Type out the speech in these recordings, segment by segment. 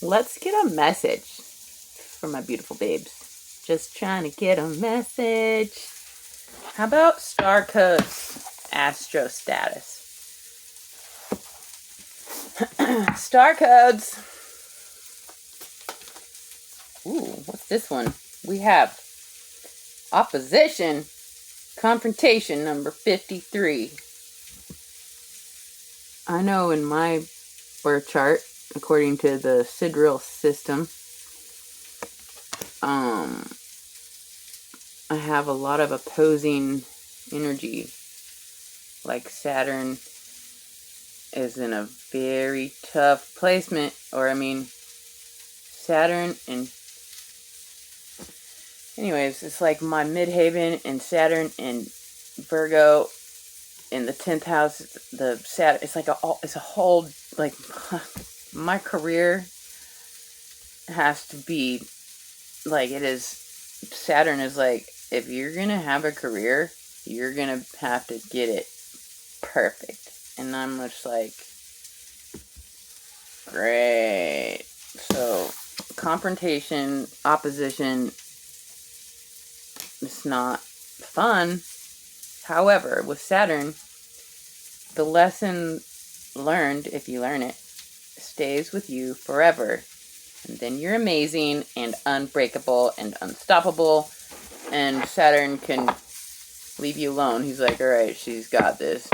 Let's get a message for my beautiful babes. Just trying to get a message. How about star codes? Astro status. Star codes. Ooh, what's this one? We have opposition, confrontation number 53. I know in my birth chart, according to the sidereal system, I have a lot of opposing energy. Like Saturn is in a very tough placement, Saturn and anyways, it's like my midhaven and Saturn and Virgo in the 10th house. The Saturn, it's like it's a whole, like, my career has to be like, it is, Saturn is like, if you're gonna have a career, you're gonna have to get it perfect. And I'm just like, great. So confrontation, opposition, it's not fun. However, with Saturn, the lesson learned, if you learn it, stays with you forever. And then you're amazing and unbreakable and unstoppable. And Saturn can leave you alone. He's like, all right, she's got this.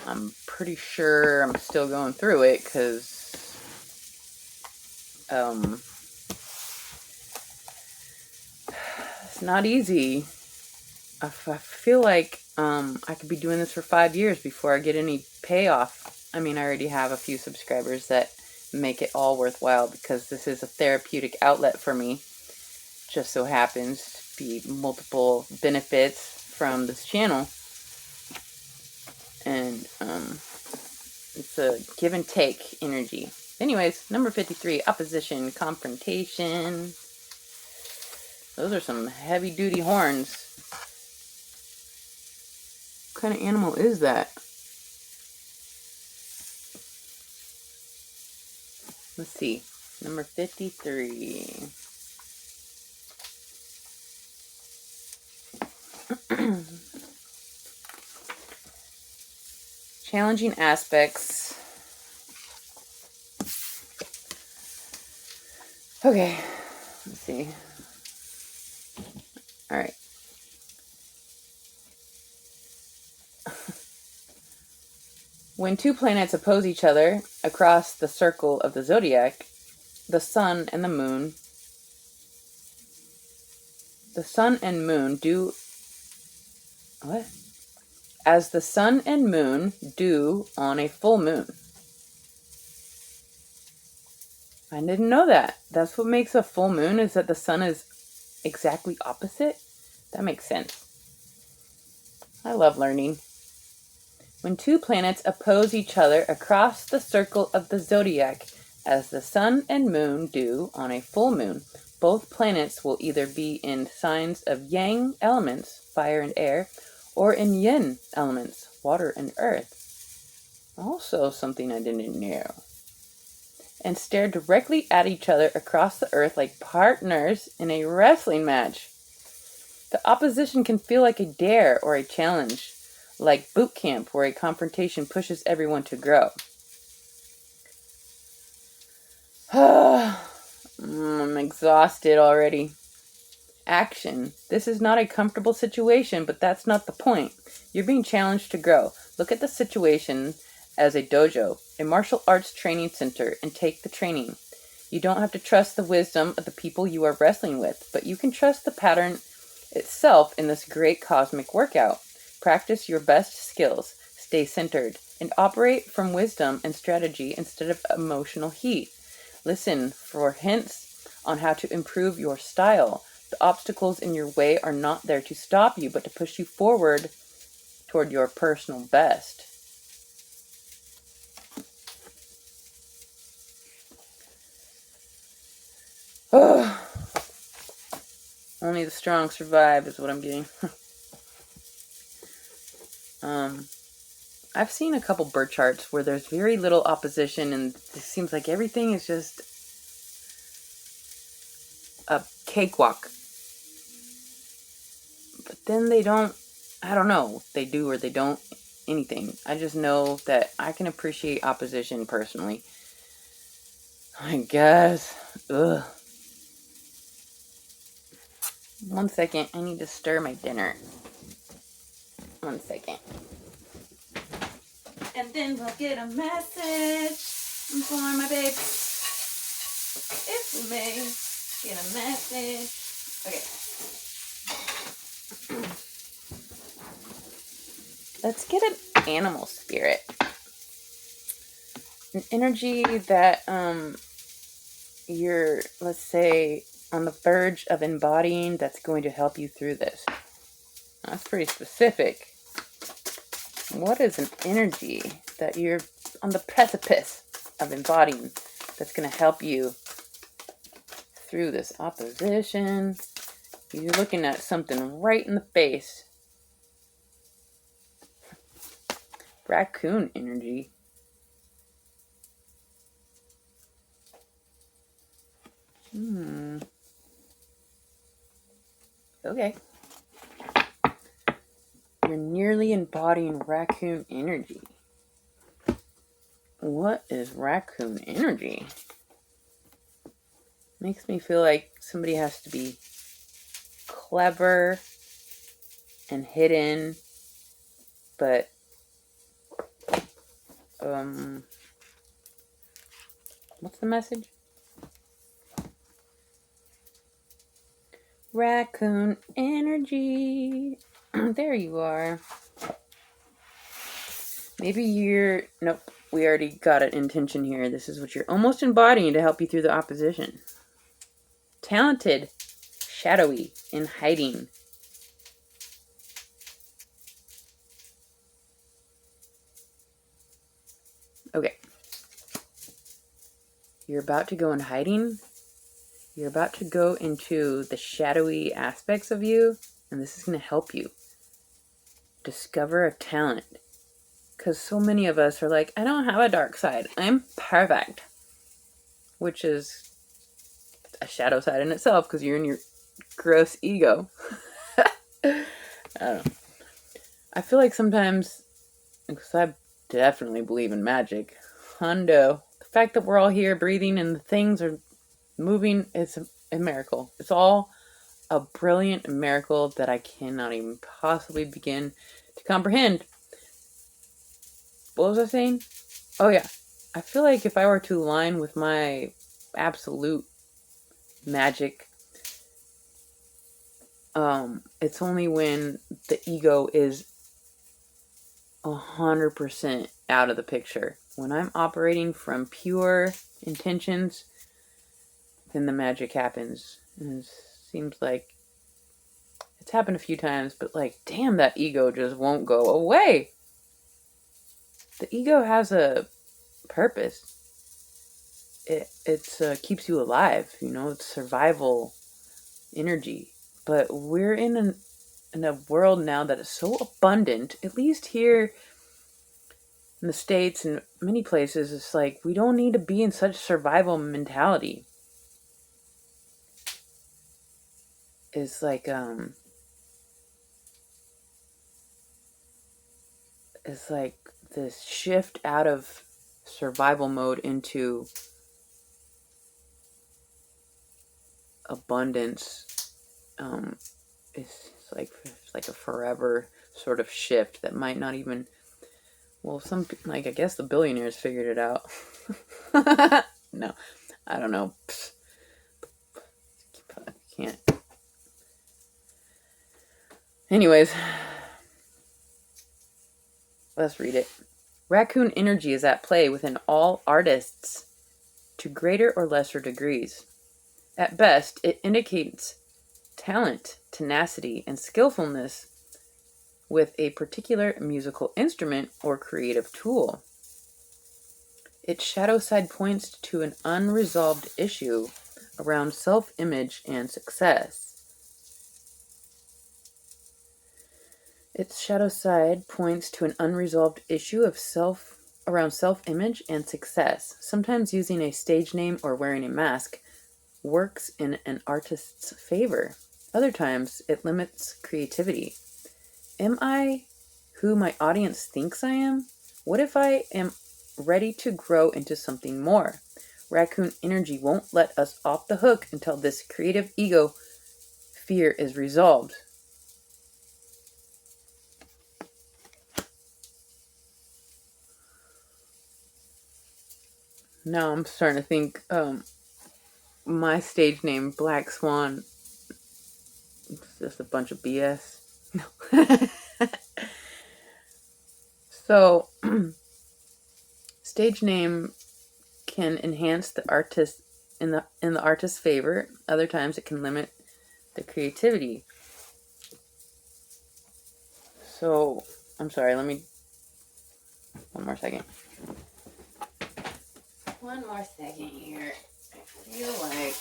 I'm pretty sure I'm still going through it because it's not easy. I feel like I could be doing this for 5 years before I get any payoff. I already have a few subscribers that make it all worthwhile because this is a therapeutic outlet for me. Just so happens to be multiple benefits from this channel. And it's a give and take energy. Anyways, number 53, opposition, confrontation. Those are some heavy duty horns. What kind of animal is that? Let's see. Number 53. Challenging aspects. Okay. Let's see. All right. When two planets oppose each other across the circle of the zodiac, the sun and moon do what? As the sun and moon do on a full moon. I didn't know that. That's what makes a full moon, is that the sun is exactly opposite? That makes sense. I love learning. When two planets oppose each other across the circle of the zodiac, as the sun and moon do on a full moon, both planets will either be in signs of yang elements, fire and air, or in yin elements, water and earth. Also something I didn't know. And stare directly at each other across the earth like partners in a wrestling match. The opposition can feel like a dare or a challenge, like boot camp where a confrontation pushes everyone to grow. I'm exhausted already. Action. This is not a comfortable situation, but that's not the point. You're being challenged to grow. Look at the situation as a dojo, a martial arts training center, and take the training. You don't have to trust the wisdom of the people you are wrestling with, but you can trust the pattern itself in this great cosmic workout. Practice your best skills, stay centered, and operate from wisdom and strategy instead of emotional heat. Listen for hints on how to improve your style. The obstacles in your way are not there to stop you, but to push you forward toward your personal best. Only the strong survive is what I'm getting. I've seen a couple birth charts where there's very little opposition and it seems like everything is just a cakewalk. But then they don't, I don't know, they do or they don't anything. I just know that I can appreciate opposition personally. I guess. Ugh. 1 second, I need to stir my dinner. 1 second. And then we'll get a message for my babe. If we may get a message. Okay. Let's get an animal spirit. An energy that you're, let's say, on the verge of embodying that's going to help you through this. That's pretty specific. What is an energy that you're on the precipice of embodying that's going to help you through this opposition? You're looking at something right in the face. Raccoon energy. Okay. You're nearly embodying raccoon energy. What is raccoon energy? Makes me feel like somebody has to be clever and hidden, but what's the message? Raccoon energy. There you are. Maybe you're... Nope, we already got an intention here. This is what you're almost embodying to help you through the opposition. Talented, shadowy, in hiding. Okay. You're about to go in hiding. You're about to go into the shadowy aspects of you, and this is going to help you discover a talent. Because so many of us are like, I don't have a dark side. I'm perfect. Which is a shadow side in itself, because you're in your gross ego. I don't know. I feel like sometimes, because I definitely believe in magic, hundo, the fact that we're all here breathing and the things are moving, it's a miracle. It's all a brilliant miracle that I cannot even possibly begin to comprehend. What was I saying? Oh yeah. I feel like if I were to align with my absolute magic, it's only when the ego is 100% out of the picture. When I'm operating from pure intentions, then the magic happens. And it seems like it's happened a few times, but like, damn, that ego just won't go away. The ego has a purpose. It keeps you alive, it's survival energy. But we're in a world now that is so abundant, at least here in the States and many places, it's like we don't need to be in such survival mentality. It's like it's like this shift out of survival mode into abundance. It's like a forever sort of shift that might not even... Well, I guess the billionaires figured it out. No, I don't know. I can't. Anyways, let's read it. Raccoon energy is at play within all artists to greater or lesser degrees. At best, it indicates talent, tenacity, and skillfulness with a particular musical instrument or creative tool. Its shadow side points to an unresolved issue around self-image and success. Its shadow side points to an unresolved issue of around self-image and success. Sometimes using a stage name or wearing a mask works in an artist's favor. Other times, it limits creativity. Am I who my audience thinks I am? What if I am ready to grow into something more? Raccoon energy won't let us off the hook until this creative ego fear is resolved. Now I'm starting to think my stage name, Black Swan, it's just a bunch of BS. So, stage name can enhance the artist in the artist's favor. Other times, it can limit the creativity. So, I'm sorry. Let me. One more second. One more second here. I feel like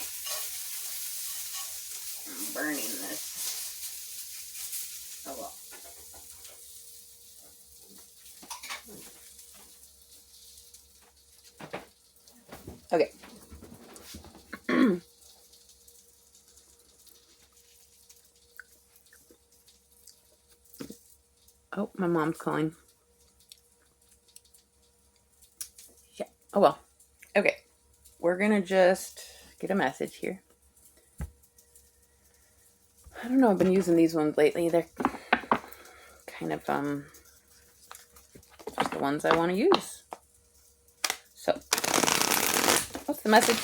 I'm burning this. Oh well. Okay. Oh, my mom's calling. Yeah. Oh well. Okay. We're gonna just get a message here. I don't know. I've been using these ones lately. They're kind of just the ones I want to use. So, what's the message?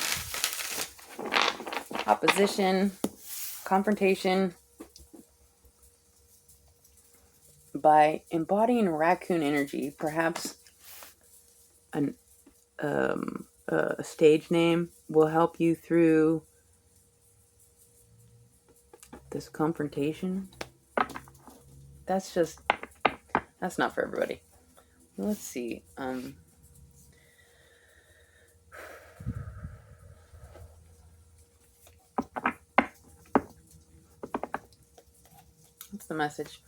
Opposition, confrontation. By embodying raccoon energy, perhaps a stage name will help you through this confrontation. That's not for everybody. Let's see. What's the message?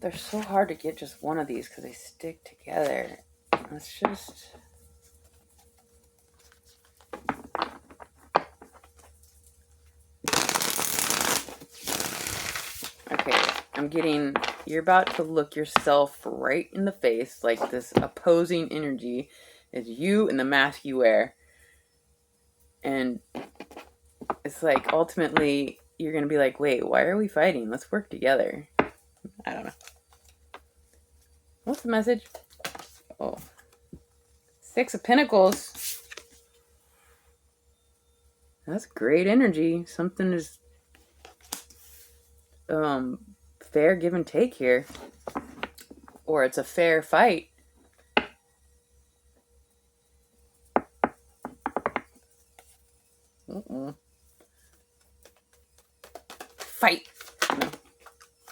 They're so hard to get just one of these because they stick together. Let's just... Okay, I'm getting... You're about to look yourself right in the face, like this opposing energy is you and the mask you wear. And it's like, ultimately, you're going to be like, wait, why are we fighting? Let's work together. I don't know. What's the message? Oh. 6 of Pentacles. That's great energy. Something is fair give and take here. Or it's a fair fight. Fight.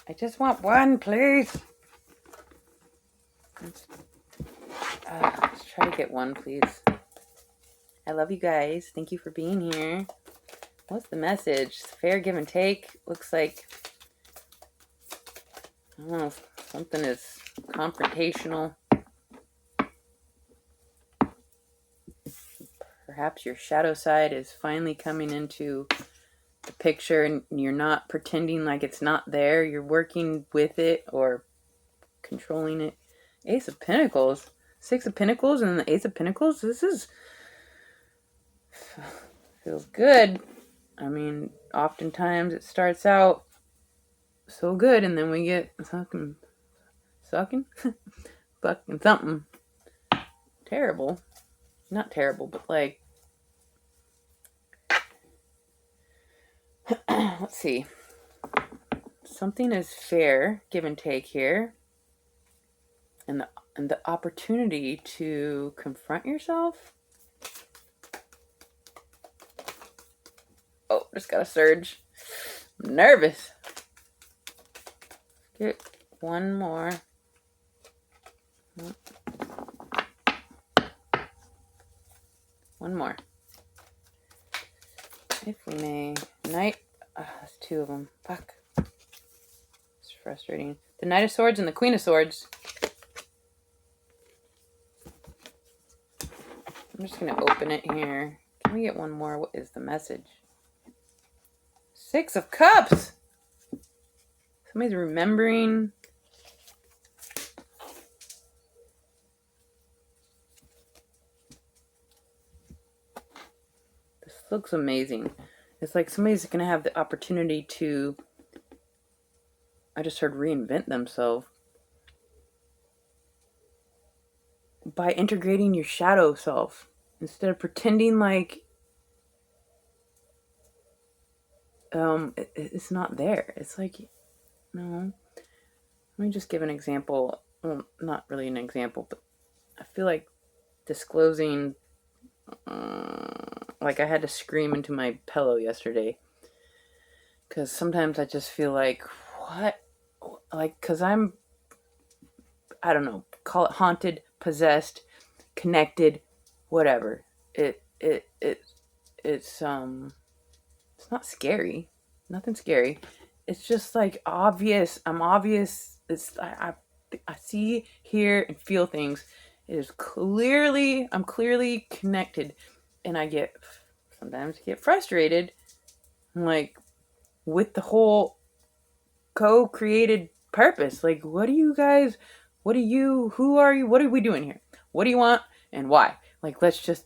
I just want one, please. Let's try to get one, please. I love you guys. Thank you for being here. What's the message? Fair give and take. Looks like, I don't know, something is confrontational. Perhaps your shadow side is finally coming into the picture and you're not pretending like it's not there. You're working with it or controlling it. Ace of Pentacles. 6 of Pentacles and the Ace of Pentacles. This is... feels good. I mean, oftentimes it starts out so good and then we get fucking something terrible. Not terrible, but like... Let's see. Something is fair, give and take here. And the opportunity to confront yourself. Oh, just got a surge. I'm nervous. Get one more. One more. If we may. Knight. That's two of them. Fuck. It's frustrating. The Knight of Swords and the Queen of Swords. I'm just going to open it here. Can we get one more? What is the message? Six of Cups! Somebody's remembering. This looks amazing. It's like somebody's going to have the opportunity to, I just heard, reinvent themselves by integrating your shadow self. Instead of pretending like it's not there. It's like, no. Let me just give an example. Well, not really an example, but I feel like disclosing, like I had to scream into my pillow yesterday. Because sometimes I just feel like, what? Like, because I don't know, call it haunted, possessed, connected, whatever. It's not scary. Nothing scary. It's just like obvious. I'm obvious. I see, hear, and feel things. I'm clearly connected, and I sometimes get frustrated, like with the whole co-created purpose. Like, who are you? What are we doing here? What do you want and why? Like, let's just,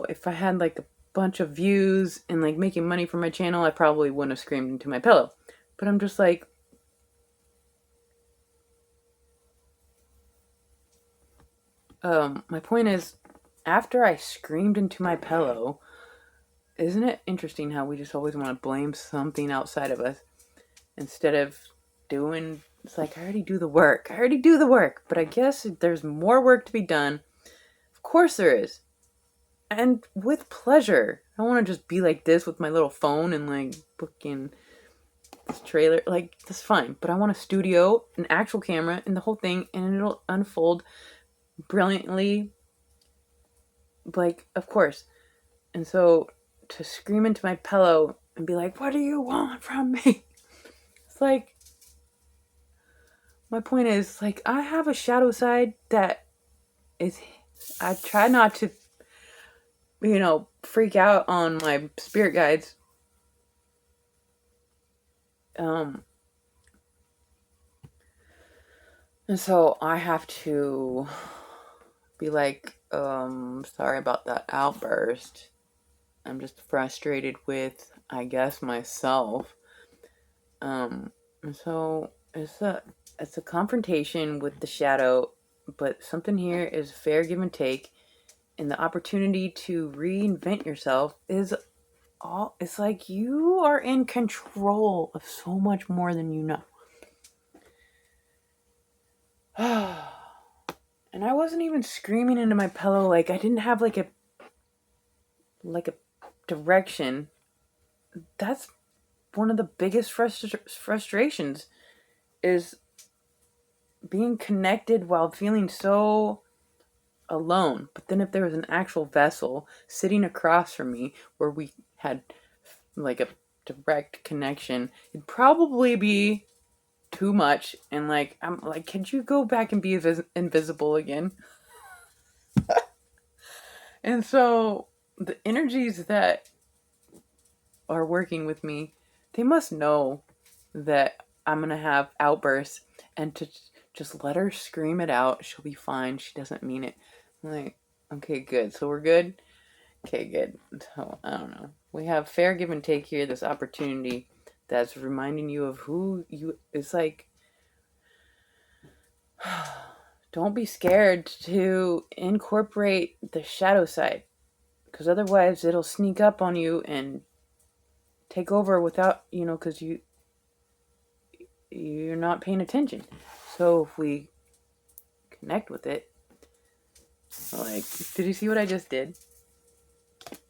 if I had like a bunch of views and like making money from my channel, I probably wouldn't have screamed into my pillow. But I'm just like, my point is, after I screamed into my pillow, isn't it interesting how we just always want to blame something outside of us instead of doing, it's like, I already do the work. But I guess there's more work to be done. Of course there is. And with pleasure. I don't want to just be like this with my little phone and like booking this trailer. Like, that's fine. But I want a studio, an actual camera, and the whole thing, and it'll unfold brilliantly. Like, of course. And so to scream into my pillow and be like, what do you want from me? It's like, my point is, like, I have a shadow side that is, I try not to, freak out on my spirit guides. And so I have to be like, sorry about that outburst. I'm just frustrated with, I guess, myself. And so it's a confrontation with the shadow, but something here is fair give and take, and the opportunity to reinvent yourself is it's like you are in control of so much more than you know. And I wasn't even screaming into my pillow. Like, I didn't have like a direction. That's one of the biggest frustrations, is being connected while feeling so alone. But then if there was an actual vessel sitting across from me where we had like a direct connection, it'd probably be too much. And like, I'm like, could you go back and be invisible again? And so the energies that are working with me, they must know that I'm going to have outbursts, and to just let her scream it out. She'll be fine. She doesn't mean it. I'm like, okay, good. So we're good? Okay, good. So, I don't know. We have fair give and take here, this opportunity that's reminding you of who you, it's like, don't be scared to incorporate the shadow side, because otherwise it'll sneak up on you and take over without, because you're not paying attention. So if we connect with it, like, did you see what I just did?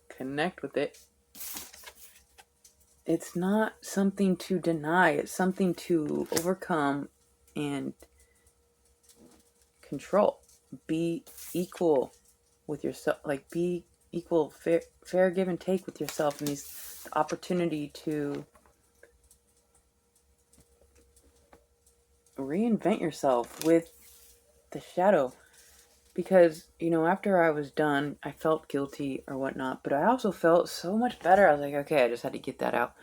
Connect with it. It's not something to deny. It's something to overcome and control. Be equal with yourself. Like, be equal, fair give and take with yourself, and the opportunity to reinvent yourself with the shadow. Because, after I was done, I felt guilty or whatnot, but I also felt so much better. I was like, okay, I just had to get that out.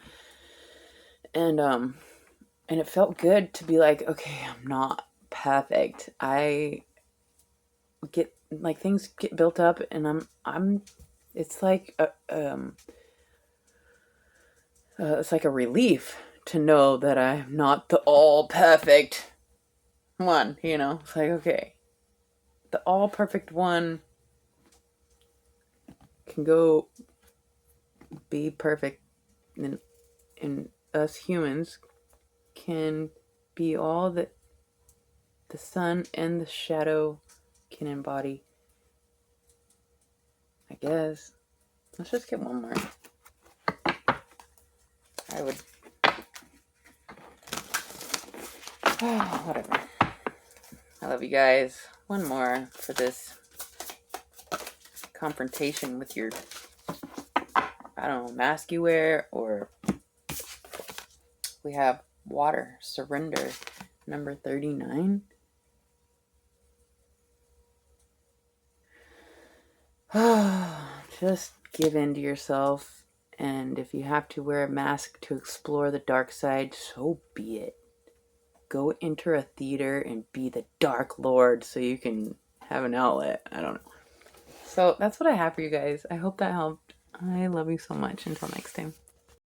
And it felt good to be like, okay, I'm not perfect. I get, like, things get built up, and it's like it's like a relief to know that I'm not the all perfect one. It's like, okay, the all perfect one can go be perfect, and us humans can be all that the sun and the shadow can embody. I guess. Let's just get one more. I would. Whatever. I love you guys. One more for this confrontation with your, I don't know, mask you wear, or we have water, surrender, number 39. Just give in to yourself, and if you have to wear a mask to explore the dark side, so be it. Go enter a theater and be the Dark Lord so you can have an outlet. I don't know. So that's what I have for you guys. I hope that helped. I love you so much. Until next time.